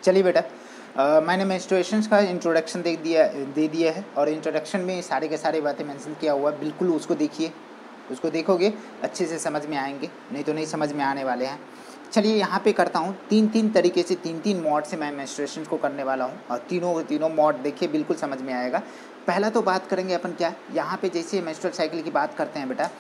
चलिए बेटा, मैंने मेंस्ट्रुएशंस का इंट्रोडक्शन दे दिया है और इंट्रोडक्शन में सारे के सारे बातें मेंशन किया हुआ है। बिल्कुल उसको देखिए, उसको देखोगे अच्छे से समझ में आएंगे, नहीं तो नहीं समझ में आने वाले हैं। चलिए यहाँ पे करता हूँ तीन तरीके से, तीन मोड से मैं मेंस्ट्रुएशन को करने वाला हूँ और तीनों मोड देखिए बिल्कुल समझ में आएगा। पहला तो बात करेंगे अपन क्या, यहाँ पे जैसे मेंस्ट्रुअल साइकिल की बात करते हैं बेटा,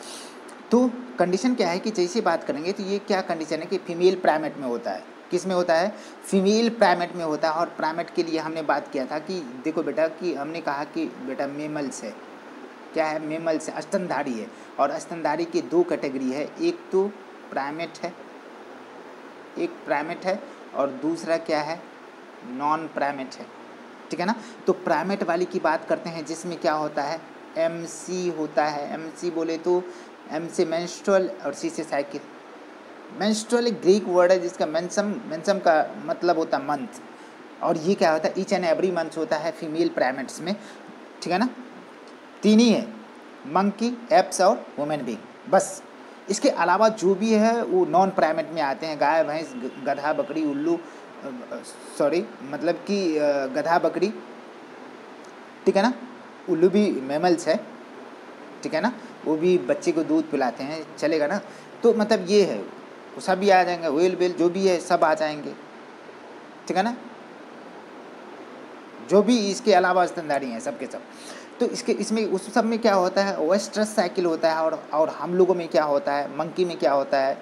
तो कंडीशन क्या है कि जैसे बात करेंगे तो ये क्या कंडीशन है कि फीमेल प्राइमेट में होता है। किस में होता है? फीमेल प्राइमेट में होता है। और प्राइमेट के लिए हमने बात किया था कि देखो बेटा, कि हमने कहा कि बेटा मेमल्स है, क्या है? मेमल्स है, स्तनधारी है। और स्तनधारी की दो कैटेगरी है, एक तो प्राइमेट है, एक प्राइमेट है और दूसरा क्या है? नॉन प्राइमेट है, ठीक है ना। तो प्राइमेट वाली की बात करते हैं जिसमें क्या होता है? एमसी होता है। एमसी बोले तो एम से मेंस्ट्रुअल और सी से साइकिल। मेंस्ट्रुअल एक ग्रीक वर्ड है जिसका मेंसम का मतलब होता है मंथ, और ये क्या होता है? ईच एंड एवरी मंथ होता है फीमेल प्राइमेट्स में, ठीक है ना। तीन ही है, मंकी, एप्स और वुमेन बीइंग, बस। इसके अलावा जो भी है वो नॉन प्राइमेट में आते हैं, गाय, भैंस, गधा, बकरी, उल्लू, सॉरी मतलब कि गधा, बकरी, ठीक है ना। उल्लू भी मैमल्स है, ठीक है ना, वो भी बच्चे को दूध पिलाते हैं, चलेगा ना। तो मतलब ये है, वो सब भी आ जाएंगे, व्हेल बेल जो भी है सब आ जाएंगे, ठीक है ना। जो भी इसके अलावा स्तनधारी हैं सब के सब। तो इसमें उस सब में क्या होता है? ओएस्ट्रस साइकिल होता है। और हम लोगों में क्या होता है? मंकी में क्या होता है?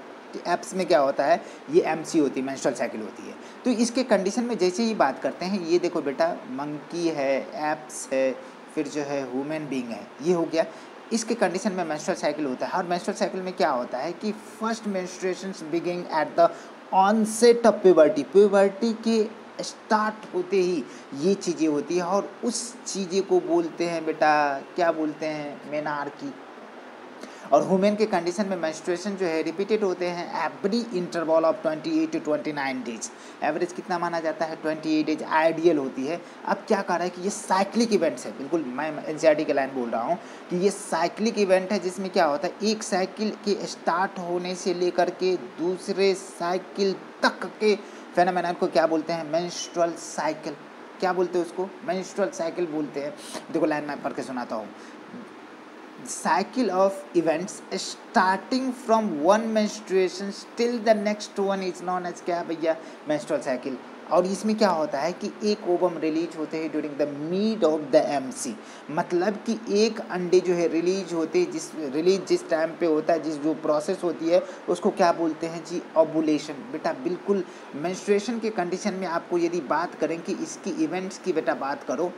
एप्स में क्या होता है? ये एमसी होती है, मेंस्ट्रुअल साइकिल होती है। तो इसके कंडीशन में जैसे ही बात करते हैं, ये देखो बेटा, मंकी है, एप्स है, फिर जो है ह्यूमन बीइंग है, ये हो गया। इसके कंडीशन में मेंस्ट्रुअल साइकिल होता है। और मेंस्ट्रुअल साइकिल में क्या होता है कि first menstruations begin at the onset of puberty. Puberty के स्टार्ट होते ही ये चीज़ें होती है, और उस चीज़ें को बोलते हैं बेटा, क्या बोलते हैं? मेनार्की। और वुमेन के कंडीशन में मेंस्ट्रुएशन जो है रिपीटेड होते हैं every interval of 28 to 29 days. Average कितना माना जाता है? 28 डेज आइडियल होती है। अब क्या कर रहा है कि ये साइक्लिक इवेंट्स है, बिल्कुल मैं एनसीईआरटी के लाइन बोल रहा हूँ कि ये साइक्लिक इवेंट है, जिसमें क्या होता है? एक साइकिल के स्टार्ट होने से लेकर के दूसरे साइकिल तक के फेनोमेनन को क्या बोलते हैं? Menstrual cycle. क्या बोलते हैं उसको? मेंस्ट्रुअल साइकिल बोलते हैं। देखो लाइन में पढ़ के सुनाता हूँ। cycle of events starting from one menstruation till the next one is known as क्या भैया? menstrual cycle। और इसमें क्या होता है कि एक ओवम रिलीज होते हैं during the mid of the MC. मतलब कि एक अंडे जो है रिलीज होते हैं, जिस टाइम पे होता है, जो प्रोसेस होती है उसको क्या बोलते हैं जी? ओवुलेशन। बेटा बिल्कुल मेंस्ट्रुएशन के कंडीशन में आपको यदि बात करें कि इसकी इवेंट्स की बेटा बात करो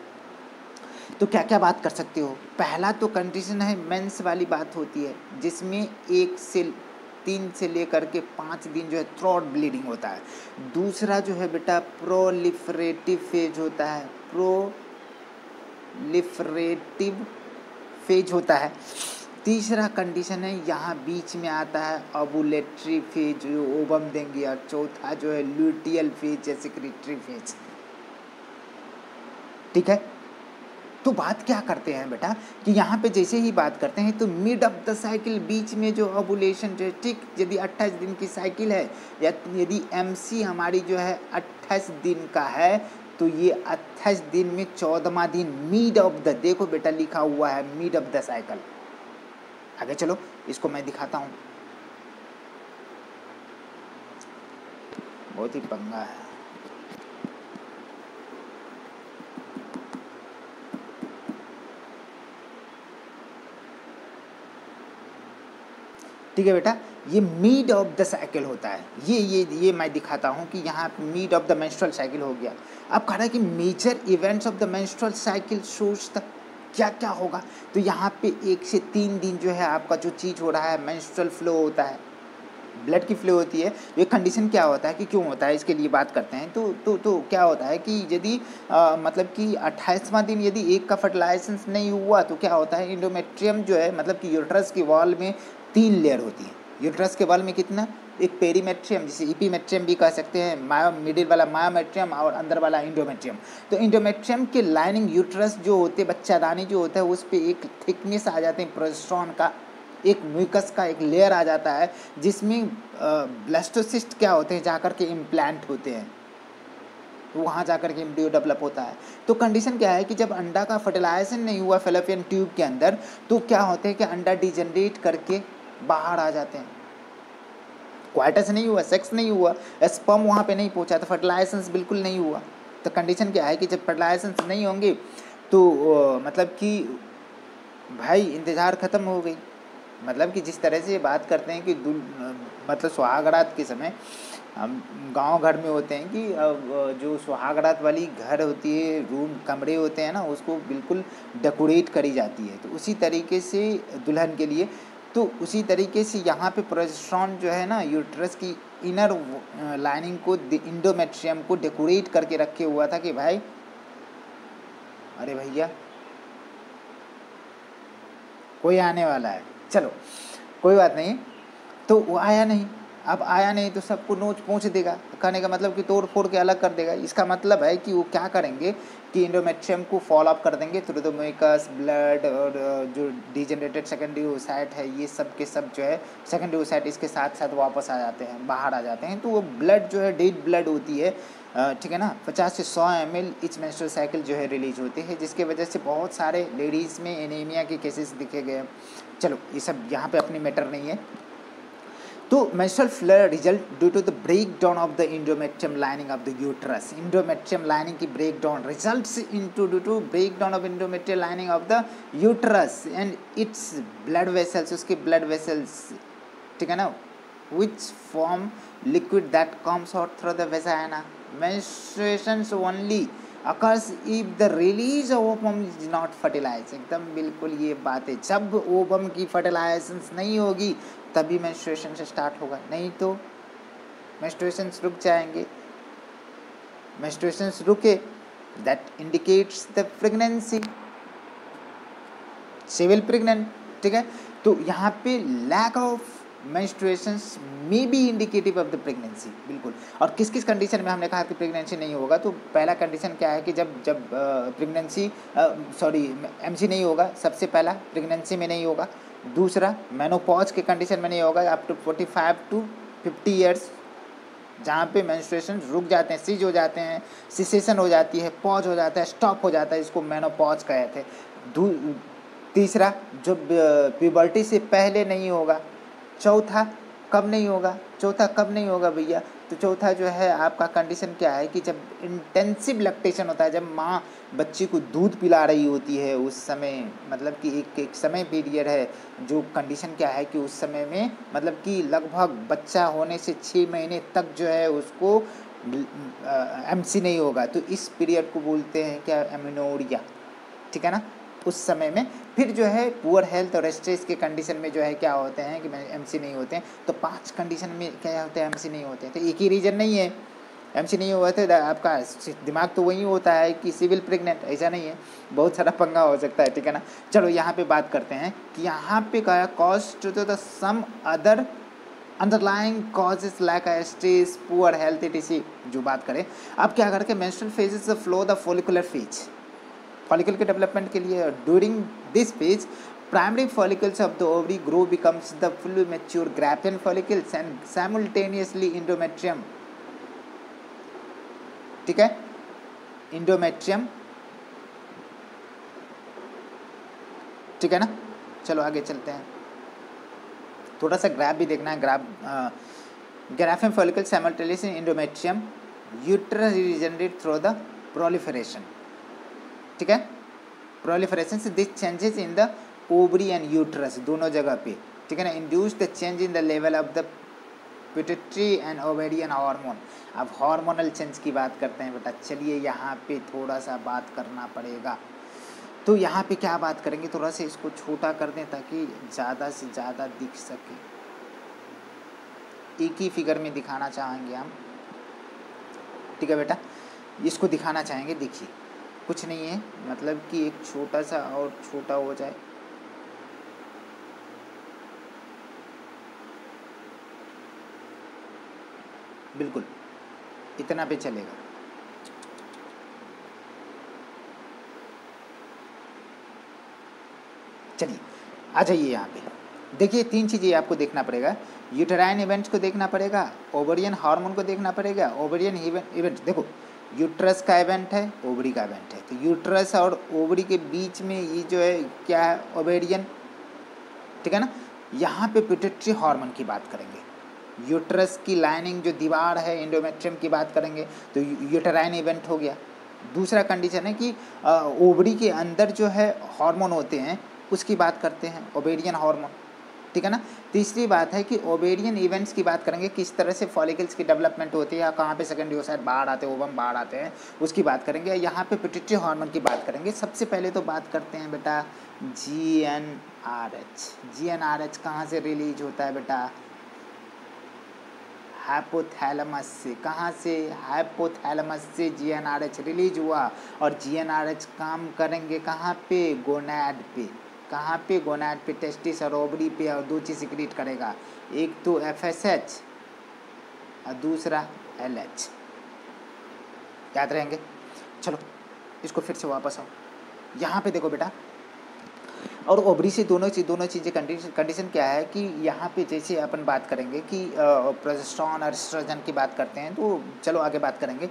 तो क्या क्या बात कर सकते हो? पहला तो कंडीशन है मेंस वाली बात होती है, जिसमें 1 से 3 से लेकर के 5 दिन जो है थ्रोट ब्लीडिंग होता है। दूसरा जो है बेटा प्रोलिफरेटिव फेज होता है, प्रोलिफरेटिव फेज होता है। तीसरा कंडीशन है यहाँ बीच में आता है ओवुलेटरी फेज, जो ओवम देंगे। और चौथा जो है ल्यूटियल फेज या सेक्रेटरी फेज, ठीक है। तो बात क्या करते हैं बेटा कि यहाँ पे जैसे ही बात करते हैं तो मिड ऑफ द साइकिल, बीच में जो ओवुलेशन जो है, ठीक, यदि 28 दिन की साइकिल है या यदि एमसी हमारी जो है 28 दिन का है, तो ये 28 दिन में 14वां दिन मिड ऑफ द, देखो बेटा लिखा हुआ है मिड ऑफ द साइकिल। आगे चलो, इसको मैं दिखाता हूँ, बहुत ही पंगा है। ठीक है बेटा, ये मिड ऑफ द साइकिल होता है। ये मैं दिखाता हूँ कि यहाँ mid of the menstrual cycle हो गया। अब कह रहा है कि major events of the menstrual cycle shows the, क्या क्या होगा? तो यहाँ पे 1 से 3 दिन जो है आपका जो चीज़ हो रहा है, मेंस्ट्रुअल फ्लो होता है, ब्लड की फ्लो होती है। ये कंडीशन क्या होता है कि क्यों होता है, इसके लिए बात करते हैं। तो क्या होता है कि यदि मतलब कि 28वां दिन यदि एक का फर्टिलाइजेशन नहीं हुआ तो क्या होता है? इंडोमेट्रियम जो है, मतलब कि यूट्रस की वॉल में 3 लेयर होती है। यूट्रस के वॉल में कितना? एक पेरीमेट्रियम, जिसे इपीमेट्रियम भी कह सकते हैं, मिडिल वाला मायोमेट्रियम और अंदर वाला इंडोमेट्रियम। तो इंडोमेट्रियम के लाइनिंग यूट्रस जो होते हैं, बच्चादानी जो होता है, उस पर एक थिकनेस आ जाते हैं प्रोजेस्टेरॉन का, एक म्यूकस का एक लेयर आ जाता है, जिसमें ब्लास्टोसिस्ट क्या होते हैं, जाकर के इम्प्लांट होते हैं। तो वहाँ जाकर के एम्ब्रियो डेवलप होता है। तो कंडीशन क्या है कि जब अंडा का फर्टिलाइजेशन नहीं हुआ फैलोपियन ट्यूब के अंदर, तो क्या होते हैं कि अंडा डिजनरेट करके बाहर आ जाते हैं। क्वाइटस नहीं हुआ, सेक्स नहीं हुआ, स्पर्म वहाँ पे नहीं पहुँचा, तो फर्टिलाइजेशन बिल्कुल नहीं हुआ। तो कंडीशन क्या है कि जब फर्टिलाइजेशन नहीं होंगे तो मतलब कि भाई इंतज़ार ख़त्म हो गई। मतलब कि जिस तरह से ये बात करते हैं कि मतलब सुहागरात के समय हम गांव घर में होते हैं कि जो सुहागरात वाली घर होती है, रूम कमरे होते हैं ना, उसको बिल्कुल डेकोरेट करी जाती है। तो उसी तरीके से दुल्हन के लिए, तो उसी तरीके से यहाँ पे प्रोजेस्टेरॉन जो है ना, यूट्रस की इनर लाइनिंग को, इंडोमेट्रियम को डेकोरेट करके रखे हुआ था कि भाई अरे भैया कोई आने वाला है, चलो कोई बात नहीं। तो वो आया नहीं, अब आया नहीं तो सबको नोच पहुँच देगा, कहने का मतलब कि तोड़ फोड़ के अलग कर देगा। इसका मतलब है कि वो क्या करेंगे कि इंडोमेट्रियम को फॉलो अप कर देंगे थ्रू द म्यूकस, ब्लड, और जो डिजेनरेटेड सेकेंडरी ओसाइट है, ये सब के सब जो है सेकेंडरी ओसाइट इसके साथ साथ वापस आ जाते हैं, बाहर आ जाते हैं। तो वो ब्लड जो है डेड ब्लड होती है, ठीक है ना, 50 से 100 ml इच मेंस्ट्रुअल साइकिल जो है रिलीज होती है, जिसके वजह से बहुत सारे लेडीज़ में एनीमिया के केसेस दिखे गए। चलो ये सब यहाँ पे अपनी मैटर नहीं है। तो menstrual flare result due to the breakdown of the endometrium lining of the uterus. Endometrium lining की breakdown results into due to breakdown of endometrial lining of the uterus and its blood vessels, उसके blood vessels, ठीक है ना, which form liquid that comes out through the vagina. Menstruations only occurs if the release of ovum is not fertilized. एकदम बिल्कुल ये बात है, जब ओवम की फर्टिलाइजेशन नहीं होगी तभी मेंस्ट्रुएशन से स्टार्ट होगा, नहीं तो मेंस्ट्रुएशंस रुक जाएंगे। मेंस्ट्रुएशंस रुके, that indicates the pregnancy, she will pregnant, ठीक है। तो यहाँ पे lack of menstruations may be indicative of the pregnancy, बिल्कुल। और किस किस कंडीशन में हमने कहा कि प्रेगनेंसी नहीं होगा, तो पहला कंडीशन क्या है कि जब प्रेगनेंसी एमसी नहीं होगा, सबसे पहला प्रेगनेंसी में नहीं होगा। दूसरा मेनोपॉज के कंडीशन में नहीं होगा, अप टू 45 to 50 ईयर्स, जहाँ पे मेंस्ट्रुएशन रुक जाते हैं, सीज हो जाते हैं, सिसेशन हो जाती है, पॉज हो जाता है, स्टॉप हो जाता है, इसको मेनोपॉज कहते हैं। तीसरा जो प्यूबर्टी से पहले नहीं होगा। चौथा कब नहीं होगा भैया, तो चौथा जो है आपका कंडीशन क्या है कि जब इंटेंसिव लैक्टेशन होता है, जब माँ बच्ची को दूध पिला रही होती है, उस समय मतलब कि एक समय पीरियड है, जो कंडीशन क्या है कि उस समय में मतलब कि लगभग बच्चा होने से 6 महीने तक जो है उसको एमसी नहीं होगा, तो इस पीरियड को बोलते हैं क्या, एमेनोरिया, ठीक है ना। उस समय में फिर जो है पुअर हेल्थ और स्ट्रेस के कंडीशन में जो है क्या होते हैं कि एमसी नहीं होते हैं। तो 5 कंडीशन में क्या होते हैं, एमसी नहीं होते हैं। तो एक ही रीजन नहीं है एमसी नहीं हुआ, तो आपका दिमाग तो वही होता है कि सिविल प्रेग्नेंट, ऐसा नहीं है, बहुत सारा पंगा हो सकता है, ठीक है ना। चलो यहाँ पे बात करते हैं कि यहाँ पे क्या cost to the some other underlying causes like stress, poor health etc जो बात करें। अब क्या करके menstrual phases flow the follicular phase, follicle के डेवलपमेंट के लिए during this phase primary follicles of the ovary grow becomes the full mature Graafian follicles and simultaneously endometrium, ठीक है, इंडोमेट्रियम, ठीक है ना। चलो आगे चलते हैं, थोड़ा सा ग्राफ भी देखना है। Graafian follicle simultaneously endometrium uterus regenerate through the proliferation, ठीक है, प्रोलिफरेशन से this changes in the ovary and uterus दोनों जगह पे, ठीक है ना, induce the change in the level of the pituitary and ovarian hormone. अब हार्मोनल चेंज की बात करते हैं बेटा, चलिए यहाँ पे थोड़ा सा बात करना पड़ेगा। तो यहाँ पे क्या बात करेंगे, थोड़ा सा इसको छोटा कर दें ताकि ज़्यादा से ज़्यादा दिख सके, एक ही फिगर में दिखाना चाहेंगे हम, ठीक है बेटा, इसको दिखाना चाहेंगे। देखिए कुछ नहीं है, मतलब कि एक छोटा सा और छोटा हो जाए, बिल्कुल इतना पे चलेगा। चलिए आ जाइए यहाँ पे, देखिए 3 चीज़ें आपको देखना पड़ेगा, यूटेराइन इवेंट्स को देखना पड़ेगा, ओवरियन हार्मोन को देखना पड़ेगा, ओवरियन इवेंट। देखो यूट्रस का इवेंट है, ओवरी का इवेंट है। तो यूट्रस और ओवरी के बीच में ये जो है क्या है, ओवेरियन, ठीक है ना। यहाँ पे पिट्यूटरी हार्मोन की बात करेंगे, यूट्रस की लाइनिंग जो दीवार है एंडोमेट्रियम की बात करेंगे, तो यूटेराइन इवेंट हो गया। दूसरा कंडीशन है कि ओवरी के अंदर जो है हार्मोन होते हैं उसकी बात करते हैं, ओवेरियन हार्मोन, ठीक है ना। तीसरी बात है कि ओवेरियन इवेंट्स की बात करेंगे, किस तरह से फॉलिकल्स की डेवलपमेंट होती है या कहाँ पे सेकेंडरी ओसाइट बाहर आते हैं, ओवम बाहर आते हैं, उसकी बात करेंगे। यहाँ पे पिट्यूटरी हार्मोन की बात करेंगे। सबसे पहले तो बात करते हैं बेटा GnRH। GnRH कहाँ से रिलीज होता है बेटा, हाइपोथैलेमस से। कहाँ से, हाइपोथैलेमस से GnRH रिलीज हुआ। और GnRH काम करेंगे कहाँ पे, गोनैड पे। कहाँ पे, गोनैड पे, टेस्टिस और ओवरी पे। और दो चीज़ सिक्रीट करेगा, एक तो FSH और दूसरा LH। याद रहेंगे। चलो इसको फिर से वापस आओ, यहाँ पे देखो बेटा, और ओवरी से दोनों चीज़ें कंडीशन क्या है कि यहाँ पे जैसे अपन बात करेंगे कि प्रोजेस्टेरोन और एस्ट्रोजन की बात करते हैं, तो चलो आगे बात करेंगे।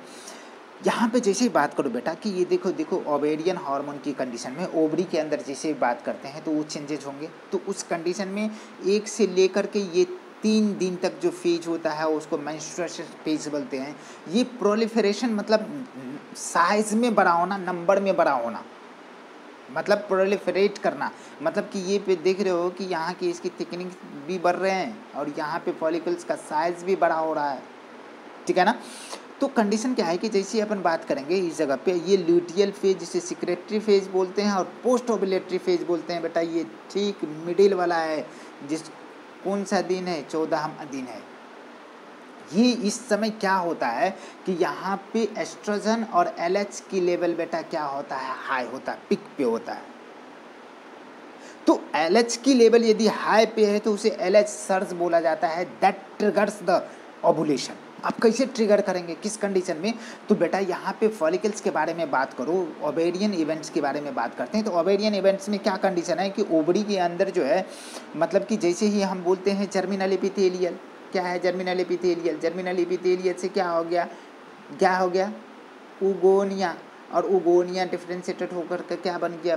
यहाँ पे जैसे ही बात करो बेटा कि ये देखो ओवेरियन हार्मोन की कंडीशन में ओवरी के अंदर जैसे बात करते हैं तो वो चेंजेज होंगे। तो उस कंडीशन में 1 से लेकर के ये 3 दिन तक जो फेज होता है उसको मेंस्ट्रुएशन फेज बोलते हैं। ये प्रोलिफरेशन मतलब साइज में बड़ा होना, नंबर में बड़ा होना, मतलब प्रोलिफरेट करना, मतलब कि ये पे देख रहे हो कि यहाँ की इसकी थिकनिंग भी बढ़ रहे हैं और यहाँ पे फॉलिकल्स का साइज भी बड़ा हो रहा है, ठीक है ना। तो कंडीशन क्या है कि जैसे अपन बात करेंगे इस जगह पे, ये ल्यूटियल फेज जिसे सिक्रेटरी फेज बोलते हैं और पोस्ट ओवुलेटरी फेज बोलते हैं बेटा। ये ठीक मिडिल वाला है, जिस कौन सा दिन है, 14वां दिन है। ये इस समय क्या होता है कि यहाँ पे एस्ट्रोजन और LH की लेवल बेटा क्या होता है, हाई होता है, पिक पे होता है। तो LH की लेवल यदि हाई पे है तो उसे LH सर्ज बोला जाता है, दैट ट्रिगर्स द ओवुलेशन। आप कैसे ट्रिगर करेंगे, किस कंडीशन में, तो बेटा यहाँ पे फॉलिकल्स के बारे में बात करो, ओवेरियन इवेंट्स के बारे में बात करते हैं। तो ओवेरियन इवेंट्स में क्या कंडीशन है कि ओवरी के अंदर जो है, मतलब कि जैसे ही हम बोलते हैं जर्मिनल एपिथेलियल, क्या है जर्मिनल एपिथेलियल, जर्मिनल एपिथेलियल से क्या हो गया उगोनिया, और उगोनिया डिफ्रेंशिएटेड होकर के क्या बन गया,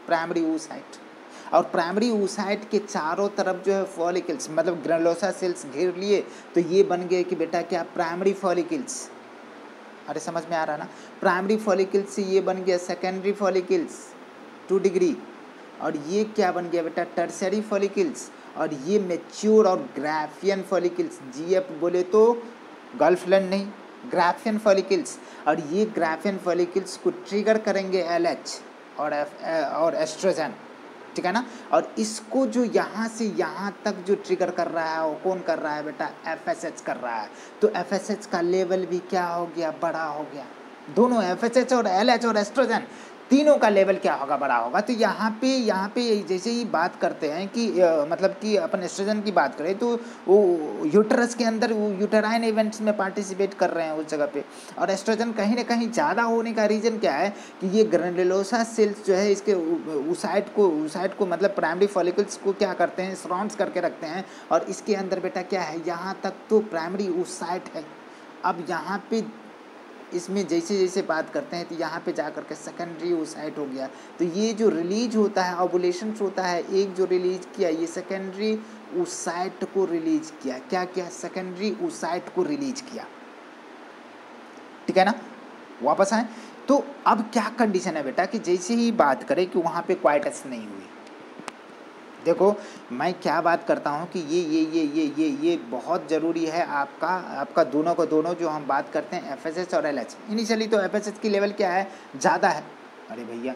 प्राइमरी oocyte। और प्राइमरी oocyte के चारों तरफ जो है फॉलिकल्स मतलब ग्रेनुलोसा सेल्स घेर लिए, तो ये बन गए कि बेटा क्या, प्राइमरी फॉलिकल्स। अरे समझ में आ रहा ना, प्राइमरी फॉलिकल्स से ये बन गया सेकेंडरी फॉलिकल्स 2 डिग्री, और ये क्या बन गया बेटा, टर्शियरी फॉलिकल्स। और ये मैच्योर और ग्राफियन फॉलिकल्स, GF बोले तो गर्लफ्रेंड नहीं, ग्राफियन फॉलिकल्स। और ये ग्राफियन फॉलिकल्स को ट्रिगर करेंगे LH और एस्ट्रोजन, ठीक है ना। और इसको जो यहाँ से यहाँ तक जो ट्रिगर कर रहा है वो कौन कर रहा है बेटा, FSH कर रहा है। तो FSH का लेवल भी क्या हो गया, बड़ा हो गया। दोनों FSH और LH और एस्ट्रोजन तीनों का लेवल क्या होगा, बड़ा होगा। तो यहाँ पे जैसे ही बात करते हैं कि मतलब कि अपन एस्ट्रोजन की बात करें तो वो यूटरस के अंदर वो यूटेराइन इवेंट्स में पार्टिसिपेट कर रहे हैं उस जगह पे। और एस्ट्रोजन कहीं ना कहीं ज़्यादा होने का रीज़न क्या है कि ये ग्रेनुलोसा सेल्स जो है इसके oocyte को मतलब प्राइमरी फॉलिकल्स को क्या करते हैं, सराउंड्स करके रखते हैं। और इसके अंदर बेटा क्या है, यहाँ तक तो प्राइमरी oocyte है। अब यहाँ पे इसमें जैसे जैसे बात करते हैं तो यहाँ पे जा कर के सेकेंडरी oocyte हो गया। तो ये जो रिलीज होता है, ओवुलेशन होता है, एक जो रिलीज किया ये सेकेंडरी oocyte को रिलीज किया। क्या किया, सेकेंडरी oocyte को रिलीज किया, ठीक है ना। वापस आए तो अब क्या कंडीशन है बेटा कि जैसे ही बात करें कि वहाँ पे क्वाइटस नहीं हुई। देखो मैं क्या बात करता हूँ कि ये बहुत ज़रूरी है आपका दोनों को दोनों जो हम बात करते हैं FSH और LH। इनिशियली तो FSH की लेवल क्या है, ज़्यादा है, अरे भैया,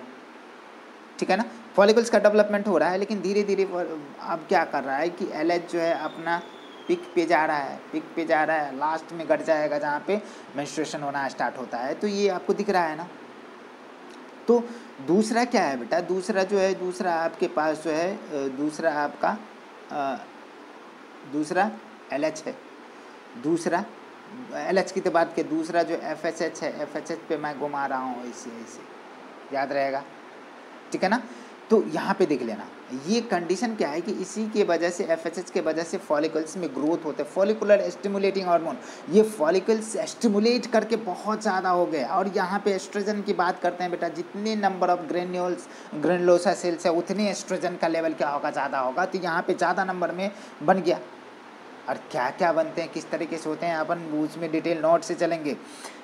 ठीक है ना। फॉलिकल्स का डेवलपमेंट हो रहा है, लेकिन धीरे धीरे अब क्या कर रहा है कि LH जो है अपना पिक पे जा रहा है, लास्ट में घट जाएगा जहाँ पे मेंस्ट्रुएशन होना स्टार्ट होता है। तो ये आपको दिख रहा है ना। तो दूसरा क्या है बेटा, दूसरा आपके पास जो है दूसरा LH है। दूसरा LH की तो बात के, दूसरा जो FSH है, FSH पे मैं घुमा रहा हूँ ऐसे याद रहेगा, ठीक है ना। तो यहाँ पे देख लेना, ये कंडीशन क्या है कि इसी के वजह से एफएसएच के वजह से फॉलिकल्स में ग्रोथ होते हैं, फॉलिकुलर स्टिमुलेटिंग हार्मोन, ये फॉलिकल्स स्टिमुलेट करके बहुत ज़्यादा हो गए। और यहाँ पे एस्ट्रोजन की बात करते हैं बेटा, जितने नंबर ऑफ ग्रेन्युलोसा सेल्स है उतने एस्ट्रोजन का लेवल क्या होगा, ज़्यादा होगा। तो यहाँ पे ज़्यादा नंबर में बन गया। और क्या क्या बनते हैं, किस तरीके से होते हैं, अपन उसमें डिटेल नोट से चलेंगे।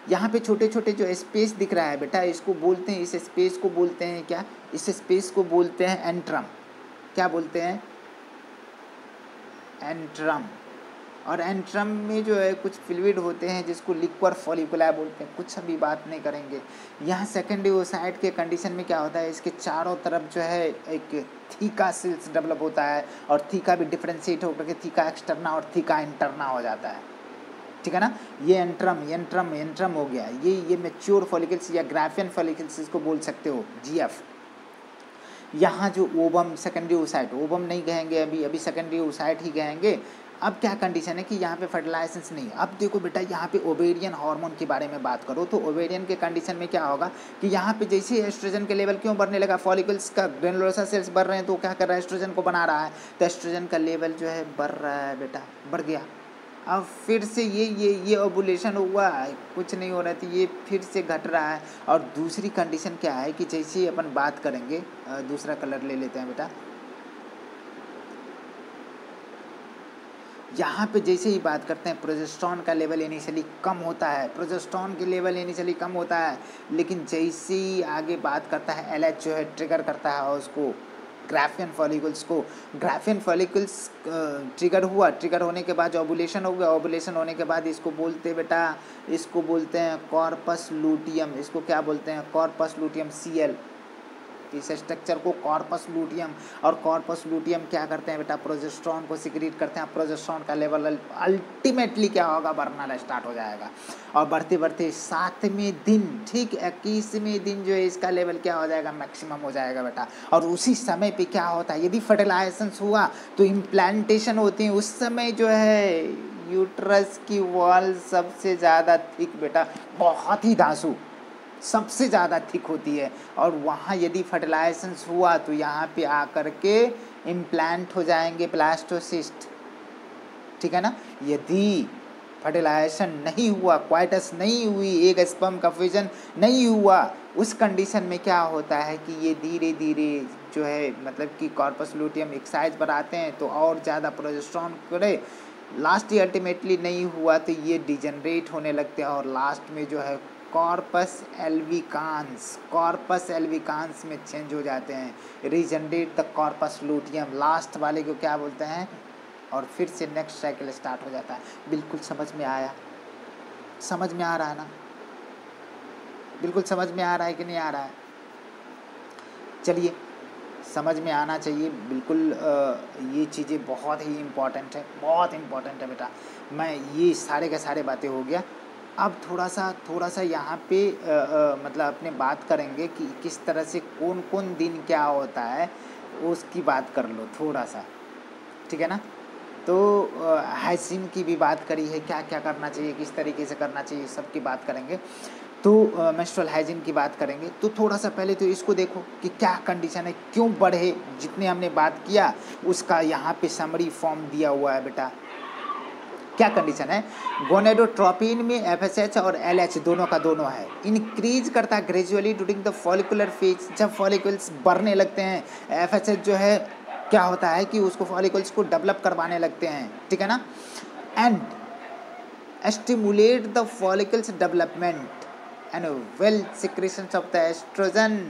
यहाँ पे छोटे छोटे जो स्पेस दिख रहा है बेटा, इसको बोलते हैं, इस स्पेस को बोलते हैं क्या, इस स्पेस को बोलते हैं एंट्रम। क्या बोलते हैं, एंट्रम। और एंट्रम में जो है कुछ फ्लूइड होते हैं जिसको लिक्वर फॉलिकुला बोलते हैं, कुछ अभी बात नहीं करेंगे। यहाँ सेकेंडरी ओसाइट के कंडीशन में क्या होता है, इसके चारों तरफ जो है एक थीका सेल्स डेवलप होता है, और थीका भी डिफ्रेंशिएट होकर के थीका एक्सटर्ना और थीका इंटरना हो जाता है, ठीक है ना। ये एंट्रम हो गया। ये मैच्योर फॉलिकल्स या ग्राफियन फॉलिकल्स इसको बोल सकते हो, जीएफ। यहाँ जो ओवम, सेकेंडरी ओसाइट, ओवम नहीं कहेंगे अभी सेकेंडरी ओसाइट ही कहेंगे। अब क्या कंडीशन है कि यहाँ पे फर्टिलाइजेशन नहीं। अब देखो बेटा, यहाँ पे ओवेरियन हार्मोन के बारे में बात करो तो ओवेरियन के कंडीशन में क्या होगा कि यहाँ पे जैसे एस्ट्रोजन के लेवल क्यों बढ़ने लगा, फॉलिकल्स का ग्रेनुलोसा सेल्स बढ़ रहे हैं तो क्या कर रहा है, एस्ट्रोजन को बना रहा है, तो एस्ट्रोजन का लेवल जो है बढ़ रहा है बेटा, बढ़ गया। अब फिर से ये ओवुलेशन हुआ, कुछ नहीं हो रहा था, ये फिर से घट रहा है। और दूसरी कंडीशन क्या है कि जैसे ही अपन बात करेंगे, दूसरा कलर ले लेते हैं बेटा, यहाँ पे जैसे ही बात करते हैं प्रोजेस्टेरॉन का लेवल इनिशियली कम होता है, प्रोजेस्टेरॉन के लेवल इनिशियली कम होता है, लेकिन जैसे ही आगे बात करता है एलएच जो है ट्रिगर करता है उसको, ग्राफियन फॉलिकल्स को। ग्राफियन फॉलिकल्स ट्रिगर हुआ, ट्रिगर होने के बाद ओवुलेशन हो गया, ओवुलेशन होने के बाद इसको बोलते बेटा, इसको बोलते हैं कॉर्पस लूटियम। इसको क्या बोलते हैं, कॉर्पस लूटियम, Cl, इस स्ट्रक्चर को कॉर्पस लूटियम। और कॉर्पस लूटियम क्या करते हैं बेटा, प्रोजेस्टेरॉन को सिक्रीट करते हैं। प्रोजेस्टेरॉन का लेवल अल्टीमेटली क्या होगा, बढ़ना स्टार्ट हो जाएगा। और बढ़ते बढ़ते 7वें दिन, ठीक 21वें दिन जो है इसका लेवल क्या हो जाएगा, मैक्सिमम हो जाएगा बेटा। और उसी समय पे क्या होता है, यदि फर्टिलाइजेशन हुआ तो इम्प्लांटेशन होती है, उस समय जो है यूट्रस की वॉल सबसे ज़्यादा थिक बेटा, बहुत ही धांसू, सबसे ज़्यादा थिक होती है। और वहाँ यदि फर्टिलाइजेशन हुआ तो यहाँ पे आकर के इम्प्लांट हो जाएंगे ब्लास्टोसिस्ट, ठीक है ना। यदि फर्टिलाइजेशन नहीं हुआ, क्वाइटस नहीं हुई, एक स्पर्म का फ्यूजन नहीं हुआ, उस कंडीशन में क्या होता है कि ये धीरे धीरे जो है मतलब कि कॉर्पस लूटियम एक साइज बढ़ाते हैं तो और ज़्यादा प्रोजेस्टेरॉन करे। लास्ट ईयर अल्टीमेटली नहीं हुआ तो ये डिजनरेट होने लगते हैं और लास्ट में जो है कॉर्पस एल्विकांस में चेंज हो जाते हैं, regenerate the corpus luteum, last वाले को क्या बोलते हैं। और फिर से नेक्स्ट साइकिल स्टार्ट हो जाता है। बिल्कुल समझ में आया, समझ में आ रहा है ना, बिल्कुल समझ में आ रहा है कि नहीं आ रहा है। चलिए, समझ में आना चाहिए बिल्कुल। ये चीज़ें बहुत ही इम्पॉर्टेंट है, बहुत इम्पॉर्टेंट है बेटा। मैं ये सारे के सारे बातें हो गया। अब थोड़ा सा यहाँ पे मतलब अपने बात करेंगे कि किस तरह से कौन कौन दिन क्या होता है उसकी बात कर लो थोड़ा सा, ठीक है ना। तो हाइजीन की भी बात करी है, क्या क्या करना चाहिए, किस तरीके से करना चाहिए, सबकी बात करेंगे। तो मेंस्ट्रुअल हाइजीन की बात करेंगे तो थोड़ा सा पहले तो इसको देखो कि क्या कंडीशन है, क्यों बढ़े, जितने हमने बात किया उसका यहाँ पे समरी फॉर्म दिया हुआ है बेटा। क्या कंडीशन है, गोनेडोट्रोपिन में एफएसएच और एलएच दोनों का दोनों है, इंक्रीज करता है gradually during the follicular phase. जब फॉलिकल्स बढ़ने लगते हैं एफएसएच जो है क्या होता है कि उसको फॉलिकल्स को डेवलप करवाने लगते हैं, ठीक है ना। And stimulate the follicles development and well secretions of the oestrogen,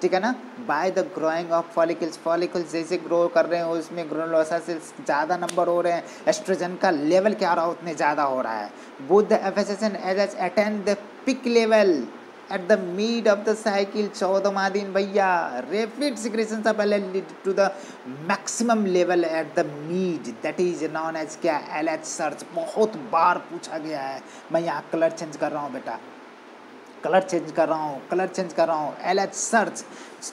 ठीक है ना, by the growing of follicles. Follicles जैसे ग्रो कर रहे हैं उसमें ग्रेनुलोसा सेल्स ज़्यादा नंबर हो रहे हैं, एस्ट्रोजन का लेवल क्या हो रहा है, उतने ज़्यादा हो रहा है। Both the FSH and LH attain the peak level at the mid of the cycle. 14वां दिन भैया rapid secretion of LH lead to the maximum level at the mid, that is known as क्या, LH surge. बहुत बार पूछा गया है, मैं यहाँ कलर चेंज कर रहा हूँ बेटा, कलर चेंज कर रहा हूँ, एलएच सर्च।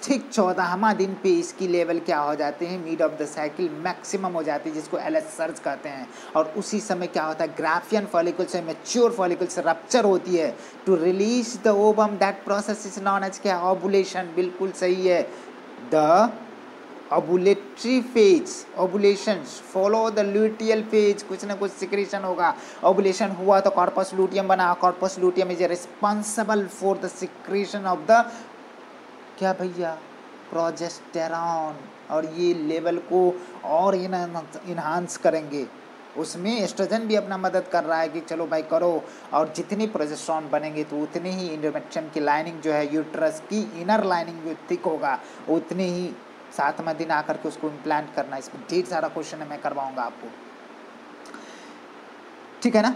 ठीक 14वां दिन पे इसकी लेवल क्या हो जाते हैं, mid of the cycle maximum हो जाती है, जिसको एलएच सर्च कहते हैं। और उसी समय क्या होता है, ग्राफियन फॉलिकल से मैच्योर फॉलिकल से रप्चर होती है to release the ovum, that process is known as क्या, ओवुलेशन। बिल्कुल सही है, the ovulatory phase, ovulation follow the luteal phase, कुछ ना कुछ सिक्रेशन होगा। ओवुलेशन हुआ तो कॉर्पस लूटियम बना, corpus luteum is responsible for the secretion of the क्या भैया, प्रोजेस्टेरॉन, और ये लेवल को और इन्हांस करेंगे। उसमें एस्ट्रोजन भी अपना मदद कर रहा है कि चलो भाई करो, और जितनी प्रोजेस्टेरॉन बनेंगे तो उतनी ही एंडोमेट्रियम की लाइनिंग जो है, यूट्रस की इनर लाइनिंग जो थिक होगा, उतनी ही 7वां दिन आकर के उसको इम्प्लांट करना। इसमें ढेर सारा क्वेश्चन है, मैं करवाऊंगा आपको, ठीक है ना।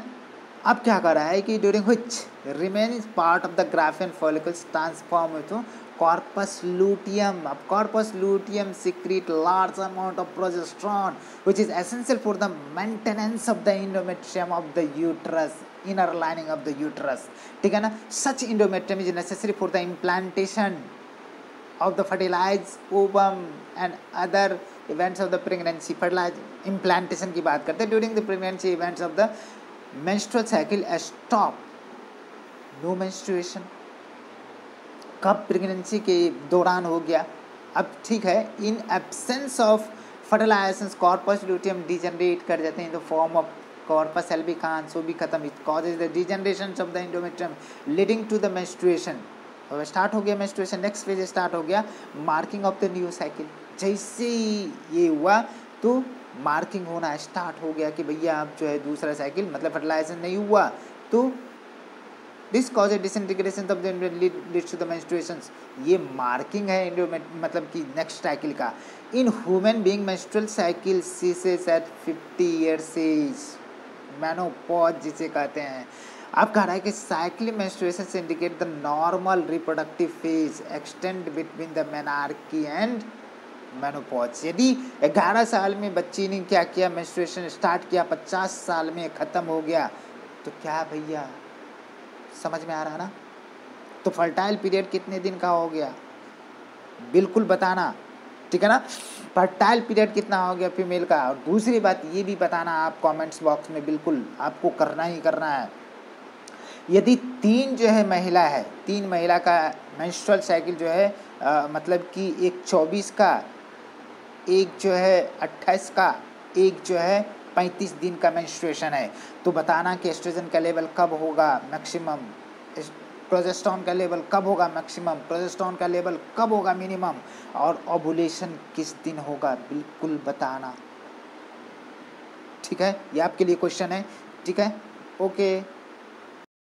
अब क्या कर रहा है कि during which remaining part of the Graafian follicles transform into corpus luteum. Of corpus luteum secrete large amount of progesterone, which is essential for the maintenance of the endometrium of the uterus, inner lining of the uterus. ठीक है ना। Such endometrium is necessary for the implantation of the fertilized ovum and other events of the pregnancy. Fertilized implantation की बात करते हैं। During the pregnancy events of the menstrual cycle stop, no menstruation. कब pregnancy के दौरान हो गया। अब ठीक है, in absence of fertilization corpus luteum degenerate कर जाते हैं in the form of corpus albicans, वो भी खत्म। It causes the degeneration of the endometrium leading to the menstruation. अब स्टार्ट हो गया मेंस्ट्रुएशन, नेक्स्ट फेज स्टार्ट हो गया marking of the new cycle. जैसे ही ये हुआ तो मार्किंग होना स्टार्ट हो गया कि भैया अब जो है दूसरा साइकिल, मतलब फर्टिलाइजेशन नहीं हुआ तो this cause disintegration of the leads to the menstruations. ये मार्किंग है मतलब कि नेक्स्ट साइकिल का। In human being menstrual cycle ceases at 50 years age, menopause जिसे कहते हैं। अब कह रहा है कि cyclic menstruation indicate the normal reproductive phase extend between the menarche and menopause. यदि 11 साल में बच्ची ने क्या किया, मेंस्ट्रुएशन स्टार्ट किया, 50 साल में ख़त्म हो गया, तो क्या भैया समझ में आ रहा है ना। तो फर्टाइल पीरियड कितने दिन का हो गया, बिल्कुल बताना, ठीक है ना। फर्टाइल पीरियड कितना हो गया फीमेल का। और दूसरी बात ये भी बताना आप कमेंट्स बॉक्स में, बिल्कुल आपको करना ही करना है। यदि 3 जो है महिला है, 3 महिला का मेंस्ट्रुअल साइकिल जो है मतलब कि एक 24 का, एक जो है 28 का, एक जो है 35 दिन का मेंस्ट्रुएशन है, तो बताना कि एस्ट्रोजन का लेवल कब होगा मैक्सिमम, प्रोजेस्टेरॉन का लेवल कब होगा मैक्सिमम, प्रोजेस्टेरॉन का लेवल कब होगा मिनिमम, और ओवुलेशन किस दिन होगा, बिल्कुल बताना, ठीक है। ये आपके लिए क्वेश्चन है, ठीक है। ओके।